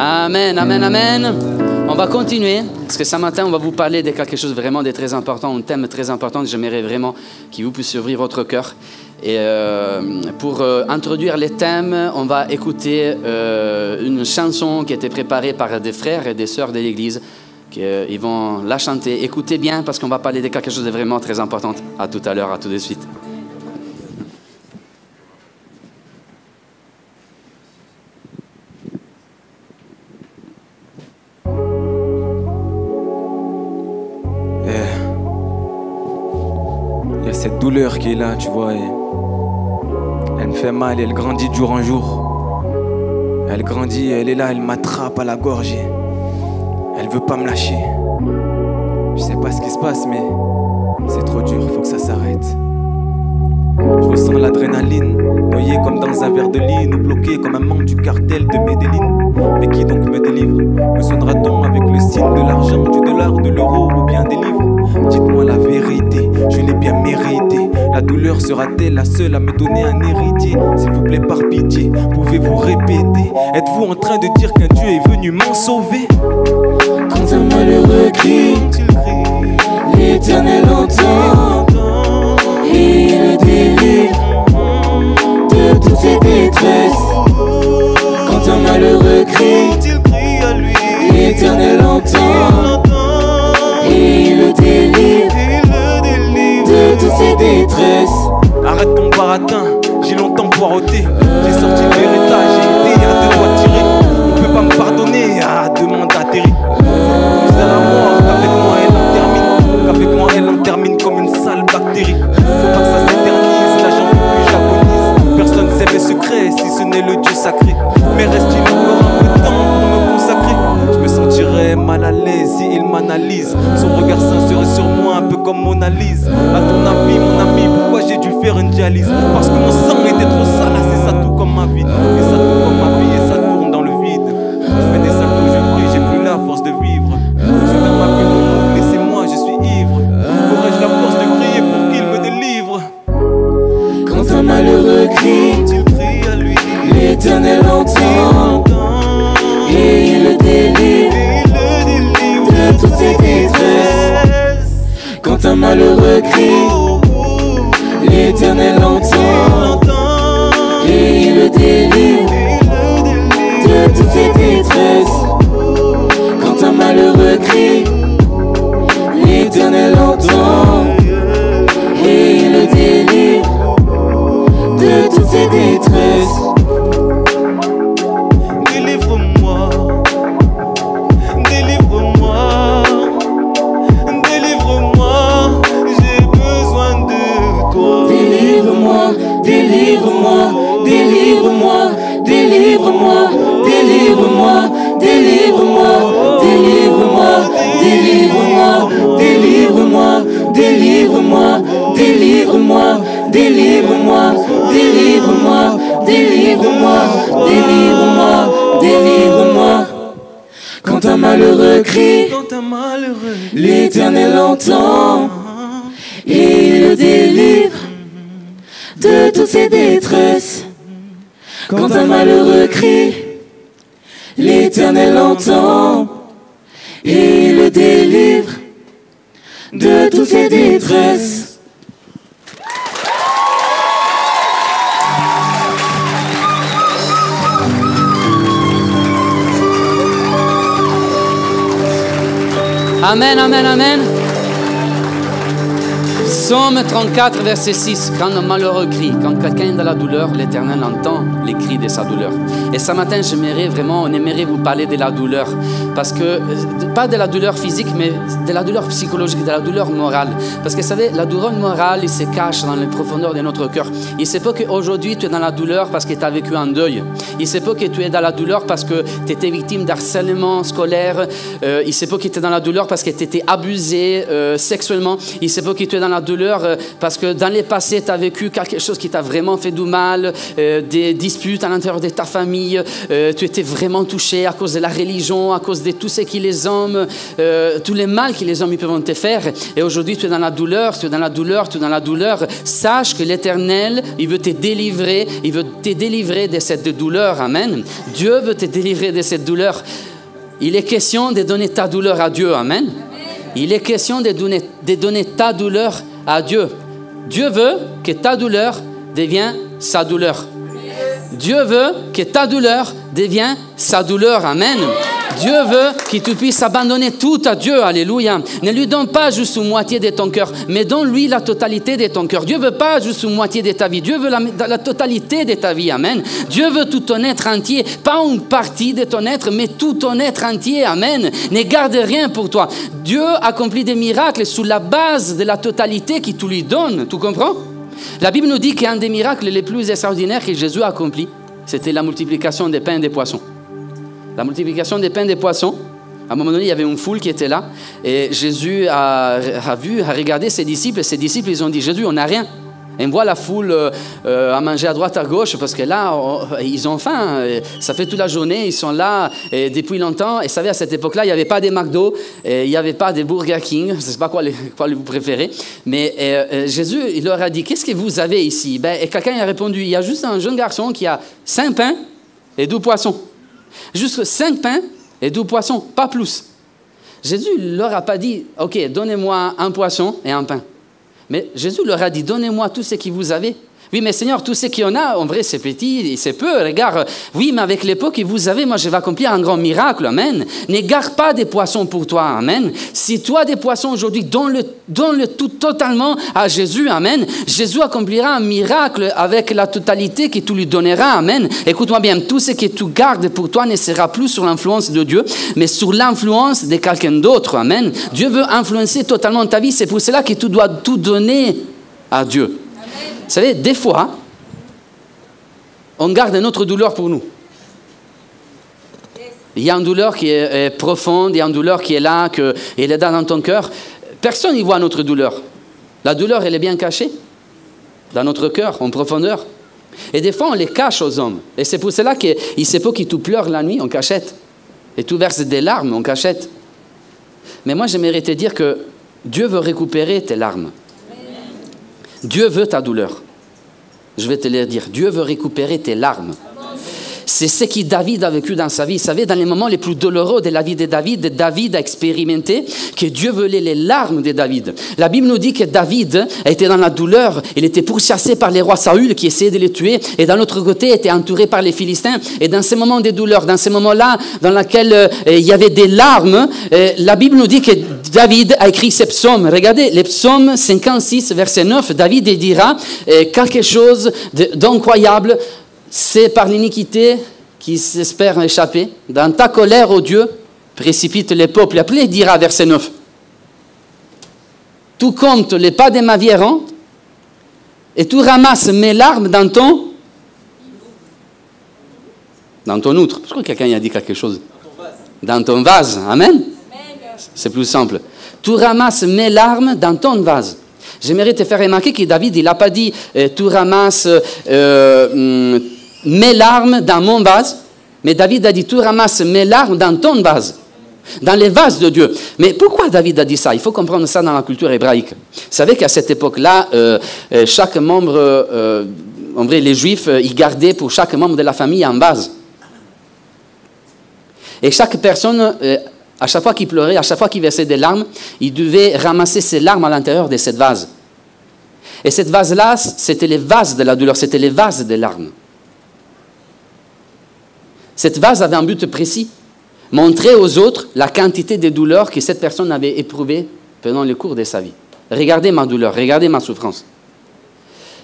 Amen, amen, amen. On va continuer, parce que ce matin, on va vous parler de quelque chose vraiment de très important, un thème très important. J'aimerais vraiment qu'il vous puisse ouvrir votre cœur. Et pour introduire les thèmes, on va écouter une chanson qui a été préparée par des frères et des sœurs de l'Église. Ils vont la chanter. Écoutez bien, parce qu'on va parler de quelque chose de vraiment très important. À tout à l'heure, à tout de suite. Il y a cette douleur qui est là, tu vois, et elle me fait mal, elle grandit de jour en jour. Elle grandit, elle est là, elle m'attrape à la gorge et elle veut pas me lâcher. Je sais pas ce qui se passe, mais c'est trop dur, faut que ça s'arrête. Je ressens l'adrénaline, noyé comme dans un verre de ligne, ou bloqué comme un membre du cartel de Medellin. Mais qui donc me délivre? Me sonnera-t-on avec le signe de l'argent, du dollar, de l'euro ou bien des livres? Dites-moi la vérité, je l'ai bien mérité. La douleur sera-t-elle la seule à me donner un héritier? S'il vous plaît, par pitié, pouvez-vous répéter? Êtes-vous en train de dire qu'un Dieu est venu m'en sauver? Quand un malheureux crie, l'Éternel entend et il le délivre de toutes ses détresses. Quand un malheureux crie, l'Éternel entend et il le délivre de toutes ses détresses. Arrête ton baratin, j'ai longtemps poireauté. J'ai sorti le Beretta, j'ai été à deux doigts de tirer. On peut pas me pardonner, à demande atterri. Plus à la mort, qu'avec moi elle en termine. Qu'avec moi elle en termine comme une sale bactérie. Faut pas que ça s'éternise, là j'en peux plus, j'agonise. Personne sait mes secrets si ce n'est le Dieu sacré. Mais reste-t-il encore un peu de temps pour me consacrer? Je me sentirais mal à l'aise si il m'analyse. Son regard sain serait sur moi un peu comme Mona Lisa. À ton avis mon ami, pourquoi j'ai dû faire une dialyse? Parce que mon sang était trop sale, c'est ça tout comme ma vie. Et ça tout comme ma vie, et ça tourne dans le vide. Je fais des saltos, je prie, j'ai plus la force de vivre. Je ferme ma vie, mon nom, laissez-moi, je suis ivre. Aurais-je la force de crier pour qu'il me délivre? Quand un malheureux crie, l'Éternel entend et il le délivre de toutes ses détresses. Quand un malheureux crie, l'Éternel entend et il le délivre de toutes ses détresses. Quand un malheureux crie, l'Éternel entend et il le délivre de toutes ses détresses. Délivre-moi, délivre-moi, délivre-moi, j'ai besoin de toi. Délivre-moi, délivre-moi, délivre-moi, délivre-moi, délivre-moi, délivre-moi, délivre-moi, délivre-moi, délivre-moi, délivre-moi, délivre-moi, délivre-moi, délivre-moi, délivre-moi, délivre-moi, délivre-moi. Quand un malheureux crie, l'Éternel entend et il le délivre de toutes ses détresses. Quand un malheureux crie, l'Éternel entend et il le délivre de toutes ses détresses. Amen, amen, amen. Psaume 34, verset 6. Quand un malheureux crie, quand quelqu'un est dans la douleur, l'Éternel entend les cris de sa douleur. Et ce matin, on aimerait vous parler de la douleur. Parce que, pas de la douleur physique, mais de la douleur psychologique, de la douleur morale. Parce que vous savez, la douleur morale, il se cache dans les profondeurs de notre cœur. Il se peut qu'aujourd'hui, tu es dans la douleur parce que tu as vécu un deuil. Il se peut que tu es dans la douleur parce que tu étais victime d'harcèlement scolaire. Il se peut que tu es dans la douleur parce que tu étais abusé sexuellement. Il se peut que tu es dans la douleur parce que dans le passé, tu as vécu quelque chose qui t'a vraiment fait du mal, des disputes à l'intérieur de ta famille, tu étais vraiment touché à cause de la religion, à cause de tout ce que les hommes, tous les mal que les hommes ils peuvent te faire. Et aujourd'hui, tu es dans la douleur, tu es dans la douleur, tu es dans la douleur. Sache que l'Éternel, il veut te délivrer de cette douleur. Amen. Dieu veut te délivrer de cette douleur. Il est question de donner ta douleur à Dieu. Amen. Il est question de donner ta douleur à Dieu. Dieu veut que ta douleur devienne sa douleur. Dieu veut que ta douleur devienne sa douleur. Amen. Dieu veut que tu puisses abandonner tout à Dieu. Alléluia. Ne lui donne pas juste une moitié de ton cœur, mais donne-lui la totalité de ton cœur. Dieu ne veut pas juste une moitié de ta vie. Dieu veut la totalité de ta vie. Amen. Dieu veut tout ton être entier. Pas une partie de ton être, mais tout ton être entier. Amen. Ne garde rien pour toi. Dieu accomplit des miracles sous la base de la totalité que tu lui donnes. Tu comprends? La Bible nous dit qu'un des miracles les plus extraordinaires que Jésus a accompli, c'était la multiplication des pains et des poissons. La multiplication des pains et des poissons, à un moment donné, il y avait une foule qui était là, et Jésus a regardé ses disciples, et ses disciples, ils ont dit, Jésus, on n'a rien. Et on voit la foule à manger à droite, à gauche, parce que là, ils ont faim. Ça fait toute la journée, ils sont là depuis longtemps. Et vous savez, à cette époque-là, il n'y avait pas des McDo, il n'y avait pas des Burger King, je ne sais pas quoi vous préférez. Mais Jésus, il leur a dit, qu'est-ce que vous avez ici? Et quelqu'un a répondu, il y a juste un jeune garçon qui a 5 pains et 2 poissons. Juste 5 pains et 2 poissons, pas plus. Jésus ne leur a pas dit, ok, donnez-moi un poisson et un pain. Mais Jésus leur a dit, donnez-moi tout ce que vous avez. Oui, mais Seigneur, tout ce qu'il y en a, en vrai, c'est petit, c'est peu. Regarde, oui, mais avec l'époque que vous avez, moi, je vais accomplir un grand miracle. Amen. Ne garde pas des poissons pour toi. Amen. Si toi, des poissons aujourd'hui, donne-le tout totalement à Jésus. Amen. Jésus accomplira un miracle avec la totalité que tu lui donneras. Amen. Écoute-moi bien, tout ce que tu gardes pour toi ne sera plus sur l'influence de Dieu, mais sur l'influence de quelqu'un d'autre. Amen. Dieu veut influencer totalement ta vie. C'est pour cela que tu dois tout donner à Dieu. Vous savez, des fois, on garde notre douleur pour nous. Il y a une douleur qui est profonde, il y a une douleur qui est là, elle est dans ton cœur. Personne n'y voit notre douleur. La douleur, elle est bien cachée dans notre cœur, en profondeur. Et des fois, on les cache aux hommes. Et c'est pour cela qu'il se peut que tu pleures la nuit en cachette. Et tu verses des larmes en cachette. Mais moi, j'aimerais te dire que Dieu veut récupérer tes larmes. Dieu veut ta douleur. Je vais te le dire. Dieu veut récupérer tes larmes. C'est ce que David a vécu dans sa vie. Vous savez, dans les moments les plus douloureux de la vie de David a expérimenté que Dieu voulait les larmes de David. La Bible nous dit que David était dans la douleur. Il était pourchassé par les rois Saül qui essayaient de le tuer. Et d'un autre côté, il était entouré par les Philistins. Et dans ces moments de douleur, dans ces moments-là, dans lesquels il y avait des larmes, la Bible nous dit que David a écrit ces psaumes. Regardez, les psaumes 56, verset 9, David dira quelque chose d'incroyable. C'est par l'iniquité qu'ils espèrent échapper. Dans ta colère, ô Dieu, précipite les peuples. Après, il dira, verset 9, tu comptes les pas de ma vie errante et tu ramasses mes larmes dans ton outre. Je crois que quelqu'un a dit quelque chose. Dans ton vase. Amen. C'est plus simple. Tu ramasses mes larmes dans ton vase. J'aimerais te faire remarquer que David, il n'a pas dit tu ramasses mes larmes dans mon vase, mais David a dit tu ramasses mes larmes dans ton vase, dans les vases de Dieu. Mais pourquoi David a dit ça? Il faut comprendre ça dans la culture hébraïque. Vous savez qu'à cette époque-là, chaque membre, en vrai, les Juifs, ils gardaient pour chaque membre de la famille un vase. Et chaque personne, à chaque fois qu'il pleurait, à chaque fois qu'il versait des larmes, il devait ramasser ses larmes à l'intérieur de cette vase. Et cette vase-là, c'était les vases de la douleur, c'était les vases des larmes. Cette vase avait un but précis, montrer aux autres la quantité de douleur que cette personne avait éprouvée pendant le cours de sa vie. Regardez ma douleur, regardez ma souffrance.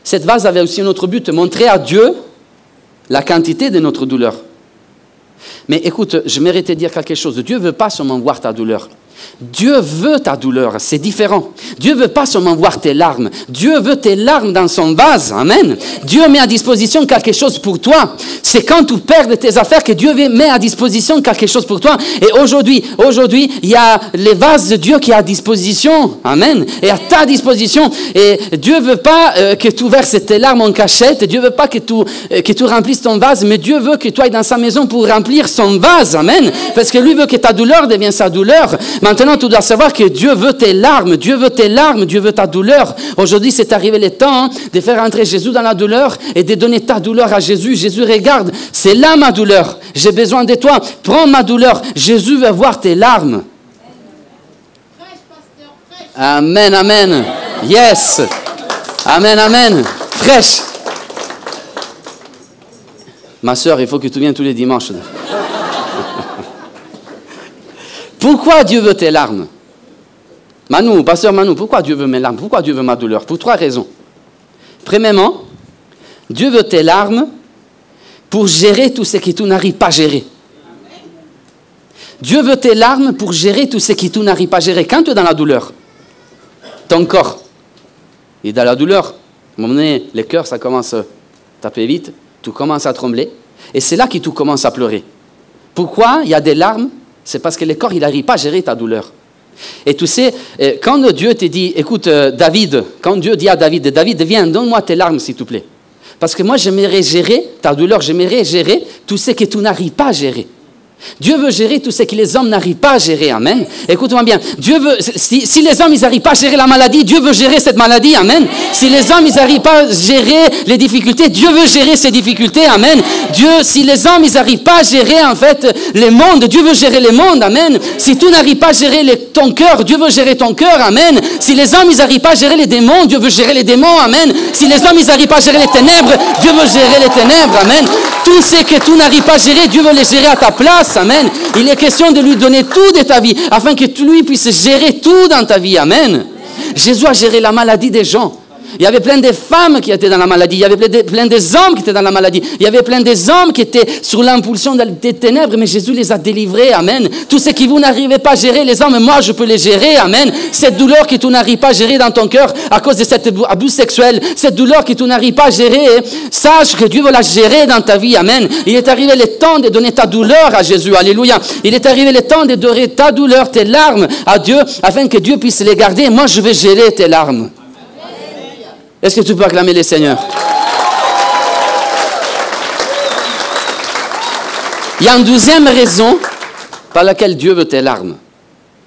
Cette vase avait aussi un autre but, montrer à Dieu la quantité de notre douleur. Mais écoute, je mérite de dire quelque chose. Dieu ne veut pas seulement voir ta douleur. Dieu veut ta douleur, c'est différent. Dieu ne veut pas seulement voir tes larmes. Dieu veut tes larmes dans son vase. Amen. Dieu met à disposition quelque chose pour toi. C'est quand tu perds tes affaires que Dieu met à disposition quelque chose pour toi. Et aujourd'hui, il y a les vases de Dieu qui est à disposition. Amen. Et à ta disposition. Et Dieu ne veut pas que tu verses tes larmes en cachette. Dieu ne veut pas que tu remplisses ton vase. Mais Dieu veut que tu ailles dans sa maison pour remplir son vase. Amen. Parce que lui veut que ta douleur devienne sa douleur. Maintenant, tu dois savoir que Dieu veut tes larmes, Dieu veut tes larmes, Dieu veut ta douleur. Aujourd'hui, c'est arrivé le temps de faire entrer Jésus dans la douleur et de donner ta douleur à Jésus. Jésus, regarde, c'est là ma douleur. J'ai besoin de toi. Prends ma douleur. Jésus veut voir tes larmes. Amen, amen. Yes. Amen, amen. Fraîche. Ma soeur, il faut que tu viennes tous les dimanches. Pourquoi Dieu veut tes larmes? Manu, pasteur Manu, pourquoi Dieu veut mes larmes? Pourquoi Dieu veut ma douleur? Pour 3 raisons. Premièrement, Dieu veut tes larmes pour gérer tout ce que tu n'arrives pas à gérer. Dieu veut tes larmes pour gérer tout ce que tu n'arrives pas à gérer. Quand tu es dans la douleur, ton corps est dans la douleur. À un moment donné, le cœur, ça commence à taper vite, tu commences à trembler, et c'est là que tu commences à pleurer. Pourquoi il y a des larmes? C'est parce que le corps, il n'arrive pas à gérer ta douleur. Et tu sais, quand Dieu te dit, écoute, David, quand Dieu dit à David, David, viens, donne-moi tes larmes, s'il te plaît. Parce que moi, j'aimerais gérer ta douleur, j'aimerais gérer tout ce que tu n'arrives pas à gérer. Dieu veut gérer tout ce que les hommes n'arrivent pas à gérer. Amen. Écoute-moi bien. Dieu veut, si les hommes, ils n'arrivent pas à gérer la maladie, Dieu veut gérer cette maladie. Amen. Si les hommes, ils n'arrivent pas à gérer les difficultés, Dieu veut gérer ces difficultés. Amen. Dieu, si les hommes, ils n'arrivent pas à gérer, en fait, les mondes, Dieu veut gérer les mondes. Amen. Si tu n'arrives pas à gérer ton cœur, Dieu veut gérer ton cœur. Amen. Si les hommes, ils n'arrivent pas à gérer les démons, Dieu veut gérer les démons. Amen. Si les hommes, ils n'arrivent pas à gérer les ténèbres, Dieu veut gérer les ténèbres. Amen. Tout ce que tu n'arrives pas à gérer, Dieu veut les gérer à ta place. Amen. Il est question de lui donner tout de ta vie, afin que lui puisse gérer tout dans ta vie. Amen. Jésus a géré la maladie des gens. Il y avait plein de femmes qui étaient dans la maladie. Il y avait plein des hommes qui étaient dans la maladie. Il y avait plein des hommes qui étaient sur l'impulsion des ténèbres, mais Jésus les a délivrés. Amen. Tout ce que vous n'arrivez pas à gérer, les hommes, moi, je peux les gérer. Amen. Cette douleur que tu n'arrives pas à gérer dans ton cœur à cause de cet abus sexuel, cette douleur que tu n'arrives pas à gérer, sache que Dieu veut la gérer dans ta vie. Amen. Il est arrivé le temps de donner ta douleur à Jésus. Alléluia. Il est arrivé le temps de donner ta douleur, tes larmes à Dieu, afin que Dieu puisse les garder. Moi, je vais gérer tes larmes. Est-ce que tu peux acclamer le Seigneur? Il y a une deuxième raison par laquelle Dieu veut tes larmes.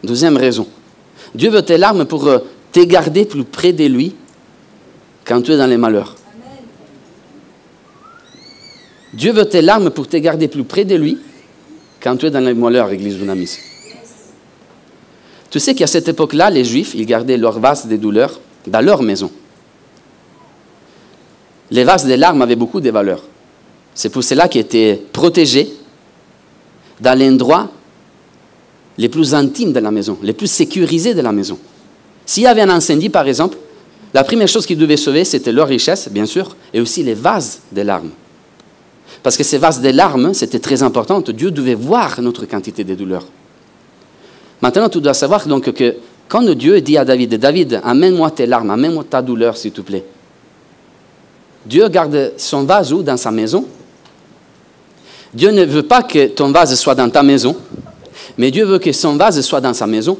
Deuxième raison. Dieu veut tes larmes pour te garder plus près de lui quand tu es dans les malheurs. Dieu veut tes larmes pour te garder plus près de lui quand tu es dans les malheurs, Église Dunamis. Tu sais qu'à cette époque-là, les Juifs, ils gardaient leurs vases de douleur dans leur maison. Les vases des larmes avaient beaucoup de valeurs. C'est pour cela qu'ils étaient protégés dans l'endroit les plus intimes de la maison, les plus sécurisés de la maison. S'il y avait un incendie, par exemple, la première chose qu'ils devaient sauver, c'était leur richesse, bien sûr, et aussi les vases des larmes. Parce que ces vases des larmes, c'était très important. Dieu devait voir notre quantité de douleur. Maintenant, tu dois savoir donc que quand Dieu dit à David, David, amène-moi tes larmes, amène-moi ta douleur, s'il te plaît. Dieu garde son vase où? Dans sa maison. Dieu ne veut pas que ton vase soit dans ta maison, mais Dieu veut que son vase soit dans sa maison,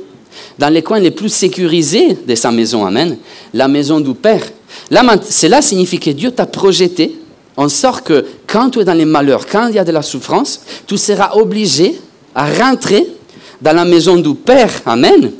dans les coins les plus sécurisés de sa maison. Amen. La maison du Père. Là, cela signifie que Dieu t'a projeté en sorte que quand tu es dans les malheurs, quand il y a de la souffrance, tu seras obligé à rentrer dans la maison du Père. Amen.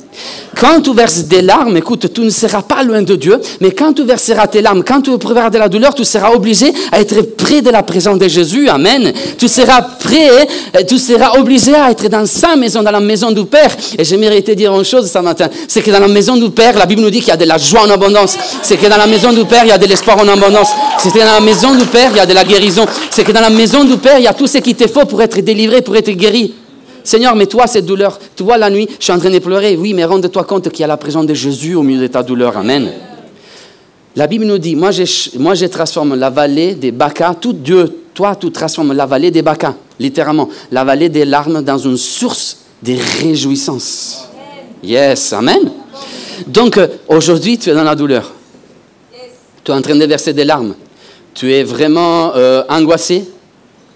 Quand tu verses des larmes, écoute, tu ne seras pas loin de Dieu, mais quand tu verseras tes larmes, quand tu éprouveras de la douleur, tu seras obligé à être près de la présence de Jésus. Amen. Tu seras prêt, tu seras obligé à être dans sa maison, dans la maison du Père. Et j'aimerais te dire une chose ce matin, c'est que dans la maison du Père, la Bible nous dit qu'il y a de la joie en abondance. C'est que dans la maison du Père, il y a de l'espoir en abondance. C'est que dans la maison du Père, il y a de la guérison. C'est que dans la maison du Père, il y a tout ce qu'il te faut pour être délivré, pour être guéri. Seigneur, mais toi, cette douleur, tu vois la nuit, je suis en train de pleurer. Oui, mais rends-toi compte qu'il y a la présence de Jésus au milieu de ta douleur. Amen. La Bible nous dit, moi je transforme la vallée des Baca, tout Dieu, toi, tu transformes la vallée des Baca, littéralement, la vallée des larmes dans une source de réjouissance. Yes, amen. Donc, aujourd'hui, tu es dans la douleur. Tu es en train de verser des larmes. Tu es vraiment angoissé.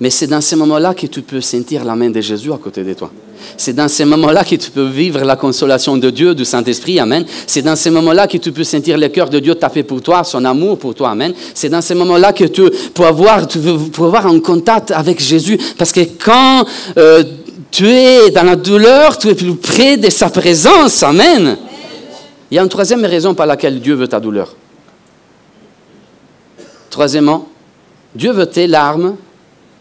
Mais c'est dans ces moments-là que tu peux sentir la main de Jésus à côté de toi. C'est dans ces moments-là que tu peux vivre la consolation de Dieu, du Saint-Esprit, amen. C'est dans ces moments-là que tu peux sentir le cœur de Dieu taper pour toi, son amour pour toi, amen. C'est dans ces moments-là que tu peux avoir un contact avec Jésus. Parce que quand tu es dans la douleur, tu es plus près de sa présence, amen. Il y a une troisième raison par laquelle Dieu veut ta douleur. Troisièmement, Dieu veut tes larmes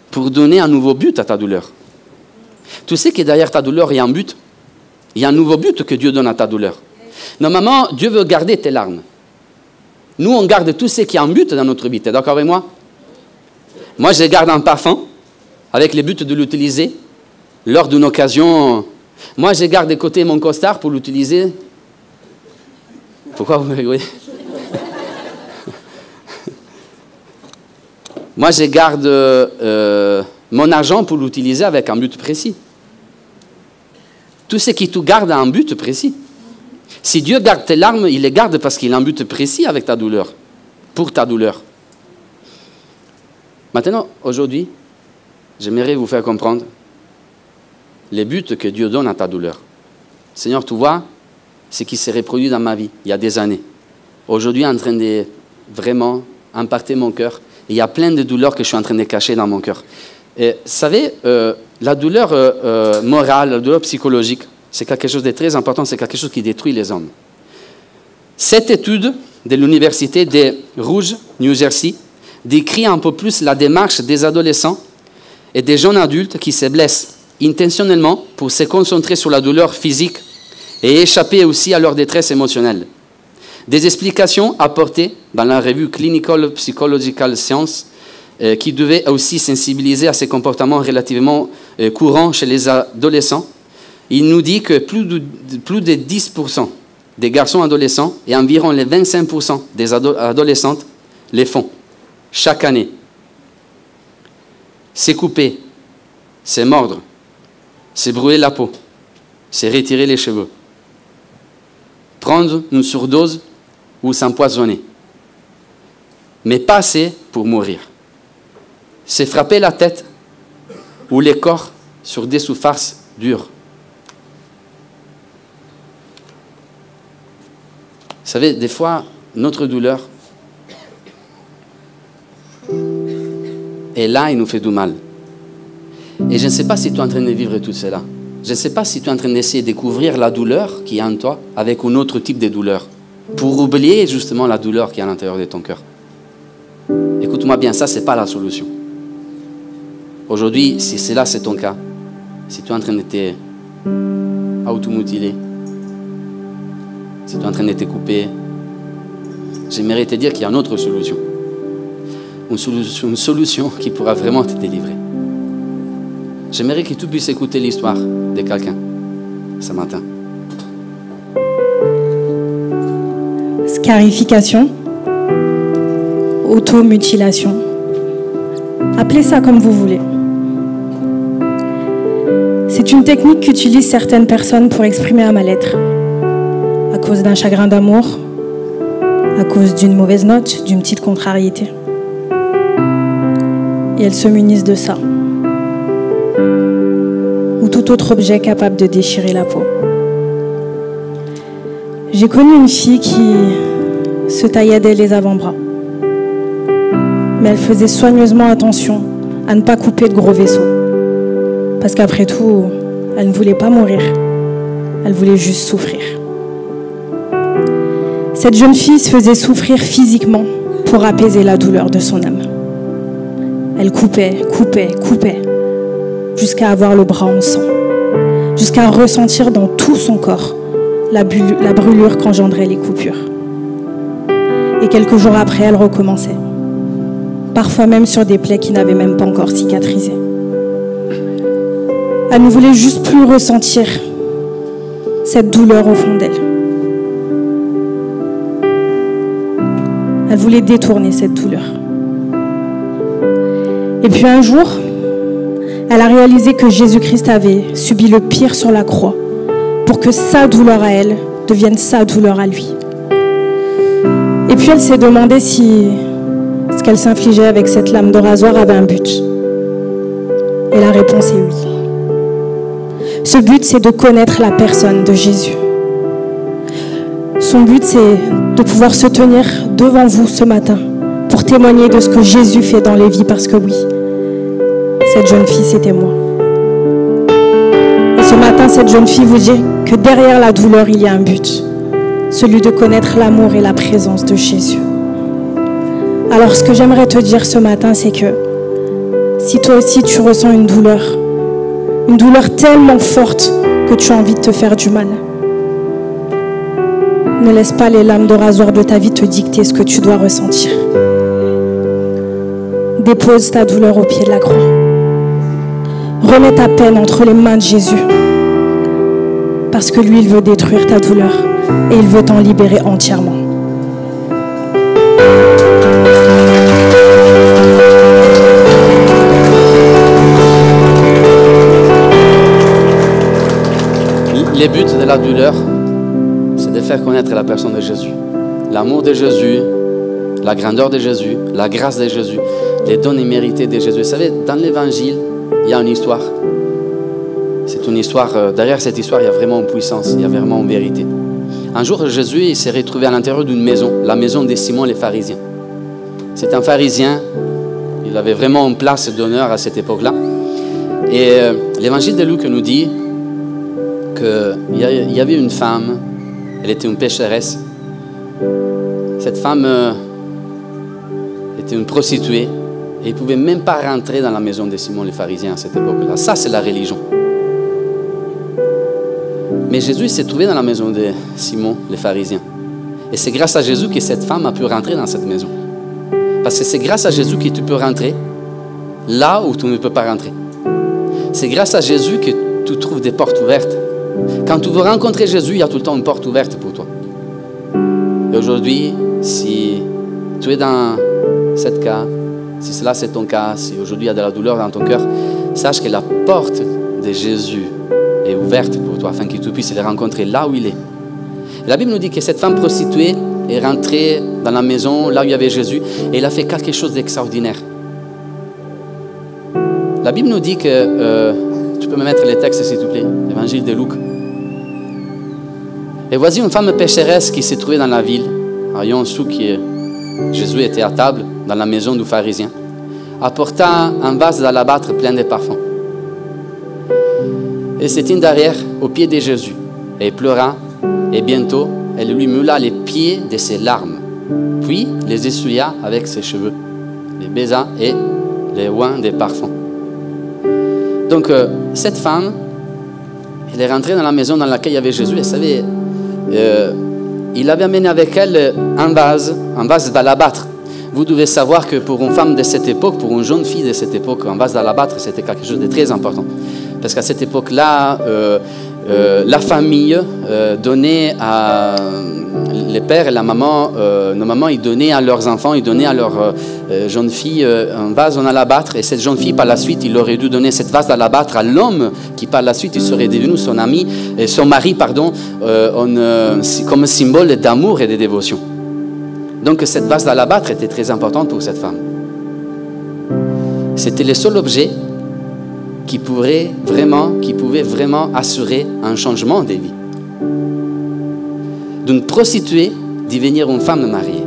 pour donner un nouveau but à ta douleur. Tu sais que derrière ta douleur, il y a un but. Il y a un nouveau but que Dieu donne à ta douleur. Normalement, Dieu veut garder tes larmes. Nous, on garde tout ce qui a un but dans notre vie. Tu es d'accord avec moi? Moi, je garde un parfum avec le but de l'utiliser lors d'une occasion. Moi, je garde de côté mon costard pour l'utiliser. Pourquoi vous me rigolez? Moi, je garde mon argent pour l'utiliser avec un but précis. Tout ce qui te garde a un but précis. Si Dieu garde tes larmes, il les garde parce qu'il a un but précis avec ta douleur, pour ta douleur. Maintenant, aujourd'hui, j'aimerais vous faire comprendre les buts que Dieu donne à ta douleur. Seigneur, tu vois ce qui s'est reproduit dans ma vie il y a des années. Aujourd'hui, en train de vraiment impacter mon cœur. Il y a plein de douleurs que je suis en train de cacher dans mon cœur. Et, vous savez, la douleur morale, la douleur psychologique, c'est quelque chose de très important, c'est quelque chose qui détruit les hommes. Cette étude de l'université de Rouge, New Jersey, décrit un peu plus la démarche des adolescents et des jeunes adultes qui se blessent intentionnellement pour se concentrer sur la douleur physique et échapper aussi à leur détresse émotionnelle. Des explications apportées dans la revue Clinical Psychological Science qui devaient aussi sensibiliser à ces comportements relativement courants chez les adolescents. Il nous dit que plus de 10% des garçons adolescents et environ les 25% des adolescentes les font chaque année. C'est couper, c'est mordre, c'est brûler la peau, c'est retirer les cheveux, prendre une surdose ou s'empoisonner. Mais pas assez pour mourir. C'est frapper la tête ou les corps sur des surfaces dures. Vous savez, des fois, notre douleur est là et nous fait du mal. Et je ne sais pas si tu es en train de vivre tout cela. Je ne sais pas si tu es en train d'essayer de découvrir la douleur qui est en toi avec un autre type de douleur, pour oublier justement la douleur qui est à l'intérieur de ton cœur. Écoute-moi bien, ça, ce n'est pas la solution. Aujourd'hui, si cela c'est ton cas, si tu es en train de t'automutiler, si tu es en train de te couper, j'aimerais te dire qu'il y a une autre solution. Une solution qui pourra vraiment te délivrer. J'aimerais que tu puisses écouter l'histoire de quelqu'un ce matin. Scarification, automutilation, appelez ça comme vous voulez. C'est une technique qu'utilisent certaines personnes pour exprimer un mal-être, à cause d'un chagrin d'amour, à cause d'une mauvaise note, d'une petite contrariété. Et elles se munissent de ça, ou tout autre objet capable de déchirer la peau. J'ai connu une fille qui se taillait dès les avant-bras, mais elle faisait soigneusement attention à ne pas couper de gros vaisseaux, parce qu'après tout, elle ne voulait pas mourir, elle voulait juste souffrir. Cette jeune fille se faisait souffrir physiquement pour apaiser la douleur de son âme. Elle coupait, jusqu'à avoir le bras en sang, jusqu'à ressentir dans tout son corps la brûlure qu'engendraient les coupures. Et quelques jours après, elle recommençait, parfois même sur des plaies qui n'avaient même pas encore cicatrisé. Elle ne voulait juste plus ressentir cette douleur au fond d'elle. Elle voulait détourner cette douleur. Et puis un jour, elle a réalisé que Jésus-Christ avait subi le pire sur la croix pour que sa douleur à elle devienne sa douleur à lui. Et puis elle s'est demandé si ce qu'elle s'infligeait avec cette lame de rasoir avait un but. Et la réponse est oui. Ce but, c'est de connaître la personne de Jésus. Son but, c'est de pouvoir se tenir devant vous ce matin pour témoigner de ce que Jésus fait dans les vies, parce que oui, cette jeune fille, c'était moi. Et ce matin, cette jeune fille vous dit que derrière la douleur, il y a un but, celui de connaître l'amour et la présence de Jésus. Alors, ce que j'aimerais te dire ce matin, c'est que si toi aussi tu ressens une douleur tellement forte que tu as envie de te faire du mal, ne laisse pas les lames de rasoir de ta vie te dicter ce que tu dois ressentir. Dépose ta douleur au pied de la croix. Remets ta peine entre les mains de Jésus. Parce que lui, il veut détruire ta douleur et il veut t'en libérer entièrement. Les buts de la douleur, c'est de faire connaître la personne de Jésus. L'amour de Jésus, la grandeur de Jésus, la grâce de Jésus, les dons immérités de Jésus. Vous savez, dans l'évangile, il y a une histoire. C'est une histoire, derrière cette histoire, il y a vraiment une puissance, il y a vraiment une vérité. Un jour, Jésus il s'est retrouvé à l'intérieur d'une maison, la maison de Simon les pharisiens. C'est un pharisien, il avait vraiment une place d'honneur à cette époque-là. Et l'évangile de Luc nous dit qu'il y avait une femme, elle était une pécheresse. Cette femme était une prostituée et il ne pouvait même pas rentrer dans la maison de Simon les pharisiens à cette époque-là. Ça, c'est la religion. Mais Jésus s'est trouvé dans la maison de Simon les pharisiens. Et c'est grâce à Jésus que cette femme a pu rentrer dans cette maison. Parce que c'est grâce à Jésus que tu peux rentrer là où tu ne peux pas rentrer. C'est grâce à Jésus que tu trouves des portes ouvertes. Quand tu veux rencontrer Jésus, il y a tout le temps une porte ouverte pour toi. Et aujourd'hui, si tu es dans ce cas, si cela c'est ton cas, si aujourd'hui il y a de la douleur dans ton cœur, sache que la porte de Jésus est ouverte pour toi, afin que tu puisses le rencontrer là où il est. Et la Bible nous dit que cette femme prostituée est rentrée dans la maison, là où il y avait Jésus, et elle a fait quelque chose d'extraordinaire. La Bible nous dit que... tu peux me mettre les textes s'il te plaît, l'évangile de Luc. Et voici une femme pécheresse qui s'est trouvée dans la ville, ayant su que Jésus était à table dans la maison du pharisien, apportant un vase d'alabâtre plein de parfums. Elle se tint derrière au pied de Jésus et pleura, et bientôt elle lui moula les pieds de ses larmes, puis les essuya avec ses cheveux, les baisa et les oint des parfums. Donc, cette femme, elle est rentrée dans la maison dans laquelle il y avait Jésus. Elle savait, il avait amené avec elle un vase d'alabâtre. Vous devez savoir que pour une femme de cette époque, pour une jeune fille de cette époque, un vase d'alabâtre, c'était quelque chose de très important. Parce qu'à cette époque-là, la famille donnait à... les pères et la maman, nos mamans, ils donnaient à leurs enfants, ils donnaient à leur jeune fille un vase en alabâtre. Et cette jeune fille, par la suite, il aurait dû donner cette vase d'alabâtre à l'homme qui, par la suite, il serait devenu son ami, son mari, pardon, comme symbole d'amour et de dévotion. Donc, cette vase d'alabâtre était très importante pour cette femme. C'était le seul objet qui pouvait vraiment assurer un changement de vie. D'une prostituée devenir une femme mariée.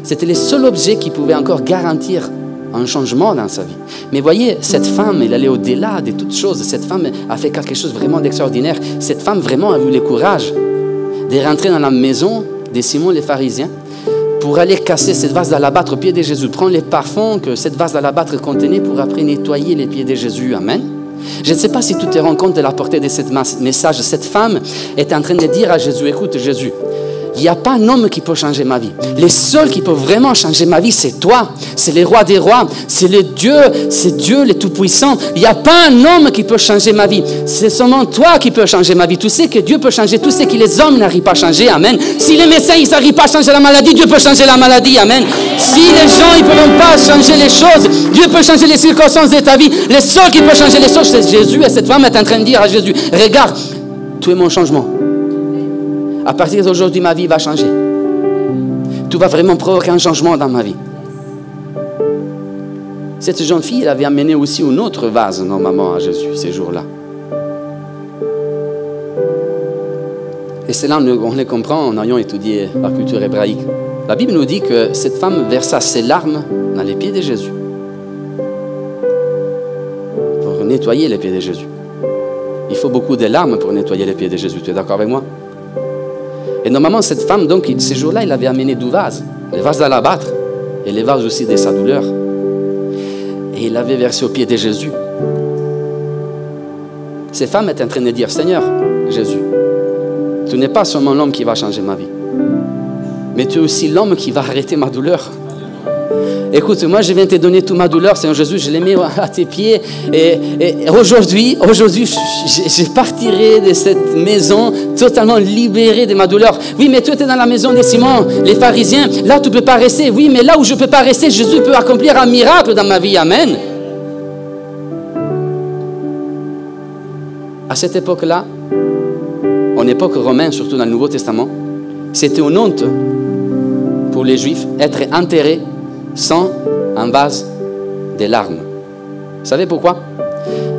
C'était le seul objet qui pouvait encore garantir un changement dans sa vie. Mais voyez, cette femme, elle allait au-delà de toutes choses. Cette femme a fait quelque chose vraiment d'extraordinaire. Cette femme vraiment a eu le courage de rentrer dans la maison de Simon les pharisiens pour aller casser cette vase d'alabâtre au pied de Jésus, prendre les parfums que cette vase d'alabâtre contenait pour après nettoyer les pieds de Jésus. Amen. Je ne sais pas si tu te rends compte de la portée de ce message. Cette femme est en train de dire à Jésus, écoute Jésus, il n'y a pas un homme qui peut changer ma vie. Le seul qui peut vraiment changer ma vie, c'est toi. C'est le roi des rois. C'est Dieu le Tout-Puissant. Il n'y a pas un homme qui peut changer ma vie. C'est seulement toi qui peux changer ma vie. Tu sais que Dieu peut changer tout ce que les hommes n'arrivent pas à changer. Amen. Si les médecins n'arrivent pas à changer la maladie, Dieu peut changer la maladie. Amen. Si les gens ne peuvent pas changer les choses, Dieu peut changer les circonstances de ta vie. Le seul qui peut changer les choses, c'est Jésus. Et cette femme est en train de dire à Jésus, regarde, tu es mon changement. À partir d'aujourd'hui, ma vie va changer. Tu vas vraiment provoquer un changement dans ma vie. Cette jeune fille, elle avait amené aussi un autre vase, normalement, à Jésus, ces jours-là. Et c'est là qu'on les comprend en ayant étudié la culture hébraïque. La Bible nous dit que cette femme versa ses larmes dans les pieds de Jésus pour nettoyer les pieds de Jésus. Il faut beaucoup de larmes pour nettoyer les pieds de Jésus. Tu es d'accord avec moi? Et normalement, cette femme, donc, ces jours-là, il avait amené 2 vases. Les vases d'alabâtre et les vases aussi de sa douleur. Et il l'avait versé aux pieds de Jésus. Cette femme est en train de dire, Seigneur, Jésus, tu n'es pas seulement l'homme qui va changer ma vie, mais tu es aussi l'homme qui va arrêter ma douleur. Écoute, moi je viens te donner toute ma douleur, Seigneur Jésus, je l'ai mis à tes pieds. Et aujourd'hui, je partirai de cette maison totalement libéré de ma douleur. Oui, mais tu étais dans la maison des Simon, les pharisiens. Là, tu ne peux pas rester. Oui, mais là où je ne peux pas rester, Jésus peut accomplir un miracle dans ma vie. Amen. À cette époque-là, en époque romaine, surtout dans le Nouveau Testament, c'était une honte pour les Juifs être enterrés sans un vase de larmes. Vous savez pourquoi?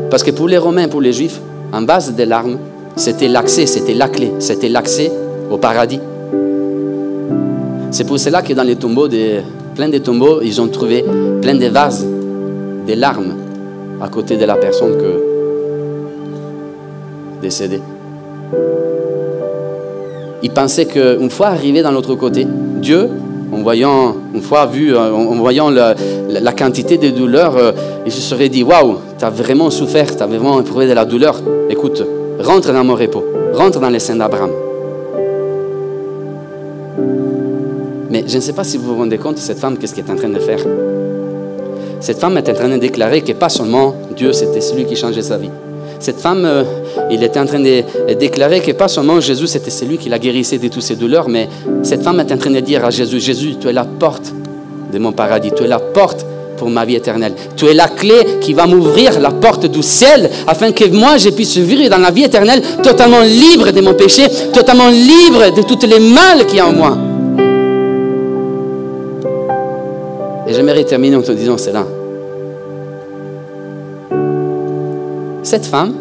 Parce que pour les Romains, pour les Juifs, un vase de larmes, c'était l'accès, c'était la clé, c'était l'accès au paradis. C'est pour cela que dans les tombeaux, plein de tombeaux, ils ont trouvé plein de vases de larmes à côté de la personne décédée. Ils pensaient qu'une fois arrivé dans l'autre côté, Dieu, en voyant la quantité de douleur, il se serait dit, waouh, tu as vraiment souffert, tu as vraiment éprouvé de la douleur. Écoute, rentre dans mon repos, rentre dans les seins d'Abraham. Mais je ne sais pas si vous vous rendez compte, cette femme, qu'est-ce qu'elle est en train de faire? Cette femme est en train de déclarer que pas seulement Dieu, c'était celui qui changeait sa vie. Cette femme, il était en train de déclarer que pas seulement Jésus, c'était celui qui la guérissait de toutes ses douleurs, mais cette femme est en train de dire à Jésus, Jésus, tu es la porte de mon paradis, tu es la porte pour ma vie éternelle. Tu es la clé qui va m'ouvrir la porte du ciel afin que moi, je puisse vivre dans la vie éternelle totalement libre de mon péché, totalement libre de tous les mal qu'il y a en moi. Et j'aimerais terminer en te disant cela. Cette femme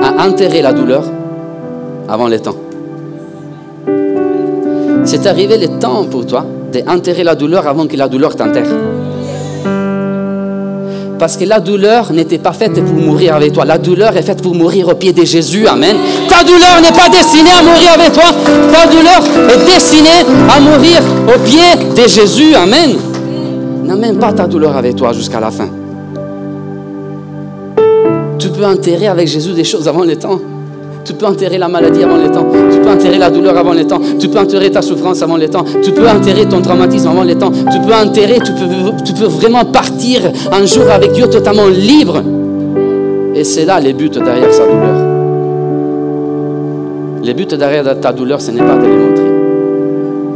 a enterré la douleur avant le temps. C'est arrivé le temps pour toi d'enterrer la douleur avant que la douleur t'enterre. Parce que la douleur n'était pas faite pour mourir avec toi. La douleur est faite pour mourir au pied de Jésus. Amen. Ta douleur n'est pas destinée à mourir avec toi. Ta douleur est destinée à mourir au pied de Jésus. Amen. N'amène pas ta douleur avec toi jusqu'à la fin. Tu peux enterrer avec Jésus des choses avant le temps. Tu peux enterrer la maladie avant le temps. Tu peux enterrer la douleur avant le temps. Tu peux enterrer ta souffrance avant le temps. Tu peux enterrer ton traumatisme avant le temps. Tu peux enterrer, tu peux vraiment partir un jour avec Dieu totalement libre. Et c'est là le but derrière sa douleur. Le but derrière ta douleur, ce n'est pas de les montrer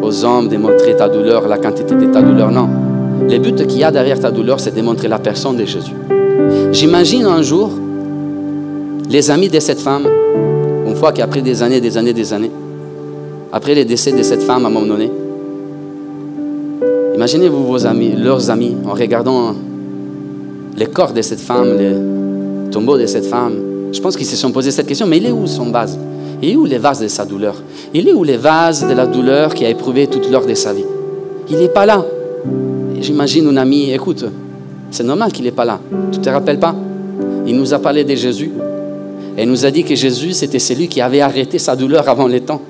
aux hommes, de montrer ta douleur, la quantité de ta douleur, non. Le but qu'il y a derrière ta douleur, c'est de montrer la personne de Jésus. J'imagine un jour, les amis de cette femme, une fois qu'après des années, après le décès de cette femme à un moment donné, imaginez-vous vos amis, leurs amis, en regardant le corps de cette femme, le tombeau de cette femme. Je pense qu'ils se sont posé cette question, mais il est où son vase? Il est où le vase de sa douleur? Il est où le vase de la douleur qui a éprouvé toute l'heure de sa vie? Il n'est pas là. Et j'imagine un ami, écoute, c'est normal qu'il n'est pas là. Tu ne te rappelles pas? Il nous a parlé de Jésus. Et il nous a dit que Jésus, c'était celui qui avait arrêté sa douleur avant le temps.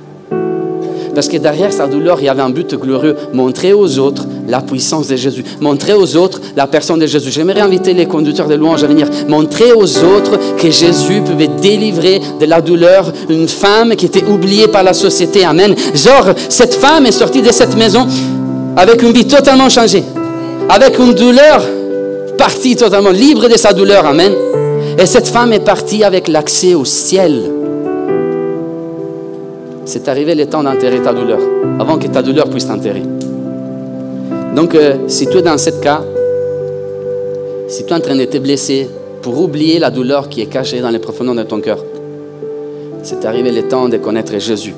Parce que derrière sa douleur, il y avait un but glorieux. Montrer aux autres la puissance de Jésus. Montrer aux autres la personne de Jésus. J'aimerais inviter les conducteurs de louange à venir. Montrer aux autres que Jésus pouvait délivrer de la douleur une femme qui était oubliée par la société. Amen. Genre, cette femme est sortie de cette maison avec une vie totalement changée. Avec une douleur partie totalement libre de sa douleur. Amen. Et cette femme est partie avec l'accès au ciel. C'est arrivé le temps d'enterrer ta douleur, avant que ta douleur puisse t'enterrer. Donc, si tu es dans ce cas, si tu es en train de te blesser pour oublier la douleur qui est cachée dans les profondeurs de ton cœur, c'est arrivé le temps de connaître Jésus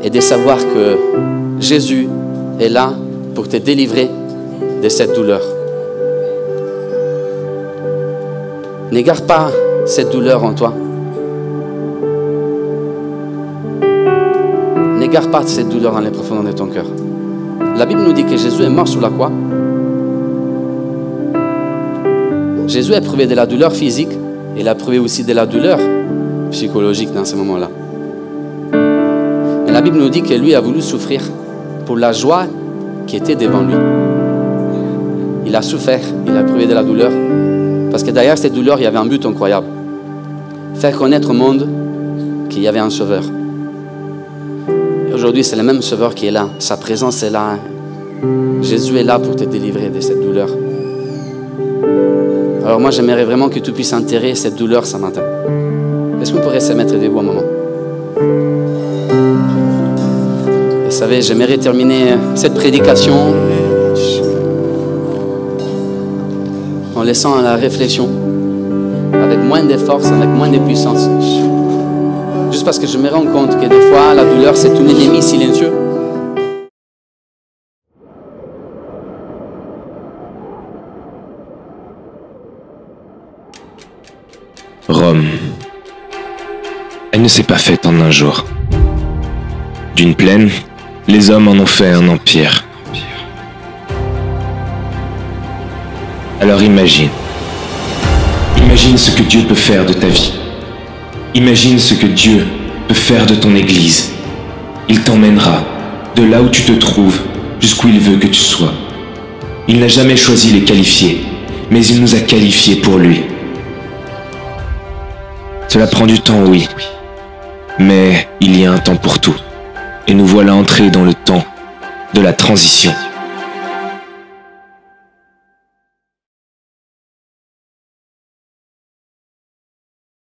et de savoir que Jésus est là pour te délivrer de cette douleur. Ne garde pas cette douleur en toi. Ne garde pas cette douleur dans les profondeurs de ton cœur. La Bible nous dit que Jésus est mort sur la croix. Jésus a éprouvé de la douleur physique, et il a éprouvé aussi de la douleur psychologique dans ce moment-là. Mais la Bible nous dit que lui a voulu souffrir pour la joie qui était devant lui. Il a souffert, il a éprouvé de la douleur, parce que derrière cette douleur, il y avait un but incroyable. Faire connaître au monde qu'il y avait un sauveur. Et aujourd'hui, c'est le même sauveur qui est là. Sa présence est là. Jésus est là pour te délivrer de cette douleur. Alors moi, j'aimerais vraiment que tu puisses enterrer cette douleur ce matin. Est-ce qu'on pourrait se mettre debout un moment? Vous savez, j'aimerais terminer cette prédication en laissant à la réflexion, avec moins de force, avec moins de puissance. Juste parce que je me rends compte que des fois, la douleur, c'est un ennemi silencieux. Rome, elle ne s'est pas faite en un jour. D'une plaine, les hommes en ont fait un empire. Alors imagine ce que Dieu peut faire de ta vie. Imagine ce que Dieu peut faire de ton église. Il t'emmènera de là où tu te trouves jusqu'où il veut que tu sois. Il n'a jamais choisi les qualifiés, mais il nous a qualifiés pour lui. Cela prend du temps, oui, mais il y a un temps pour tout. Et nous voilà entrés dans le temps de la transition.